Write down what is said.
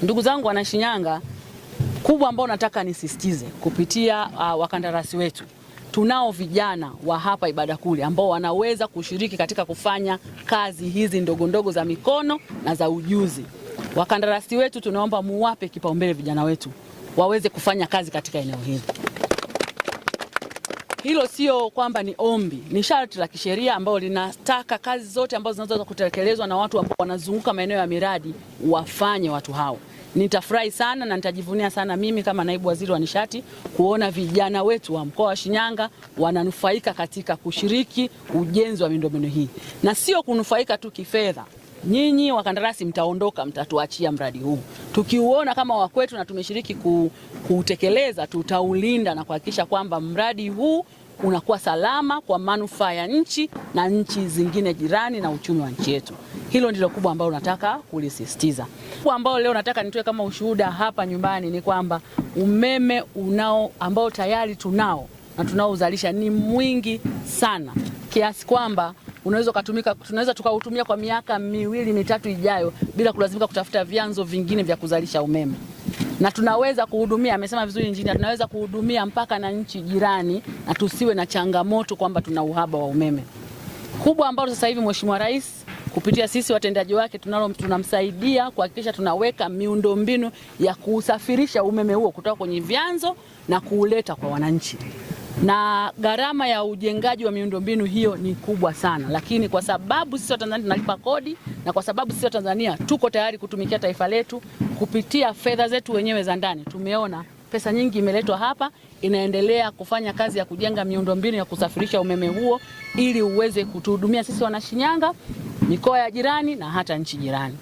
Ndugu zangu wana Shinyanga, kubwa ambao nataka nisisitize kupitia wakandarasi wetu, tunao vijana wa hapa Ibadakuli ambao wanaweza kushiriki katika kufanya kazi hizi ndogo ndogo za mikono na za ujuzi. Wakandarasi wetu tunaomba muwape kipaumbele vijana wetu waweze kufanya kazi katika eneo hili. Hilo sio kwamba ni ombi, ni sharti la kisheria ambao linataka kazi zote ambazo zinaweza kutekelezwa na watu ambao wanazunguka maeneo ya miradi wafanye watu hao. Nitafurahi sana na nitajivunia sana mimi kama naibu waziri wa nishati kuona vijana wetu wa mkoa wa Shinyanga wananufaika katika kushiriki ujenzi wa miundombinu hii. Na sio kunufaika tu kifedha. Nyinyi wakandarasi mtaondoka, mtatuachia mradi huu. Tukiuona kama wa kwetu na tumeshiriki kuutekeleza, tutaulinda na kuhakikisha kwamba mradi huu unakuwa salama kwa manufaa ya nchi na nchi zingine jirani na uchumi wa nchi yetu. Hilo ndilo kubwa ambalo nataka kulisisitiza. Kubwa ambalo leo nataka nitoe kama ushuhuda hapa nyumbani ni kwamba umeme ambao tayari tunao na tunaozalisha ni mwingi sana, kiasi kwamba tunaweza tukautumia kwa miaka 2-3 ijayo bila kulazimika kutafuta vyanzo vingine vya kuzalisha umeme. Na tunaweza kuhudumia, amesema vizuri injinia, tunaweza kuhudumia mpaka na nchi jirani na tusiwe na changamoto kwamba tuna uhaba wa umeme. Kubwa ambalo sasa hivi Mheshimiwa Rais kupitia sisi watendaji wake tunamsaidia kuhakikisha tunaweka miundombinu ya kusafirisha umeme huo kutoka kwenye vyanzo na kuuleta kwa wananchi. Na gharama ya ujengaji wa miundombinu hiyo ni kubwa sana, lakini kwa sababu sisi wa Tanzania tunalipa kodi na kwa sababu sisi wa Tanzania tuko tayari kutumikia taifa letu kupitia fedha zetu wenyewe za ndani, tumeona pesa nyingi imeletwa hapa, inaendelea kufanya kazi ya kujenga miundombinu ya kusafirisha umeme huo ili uweze kutuhudumia sisi wana Shinyanga, mikoa ya jirani na hata nchi jirani.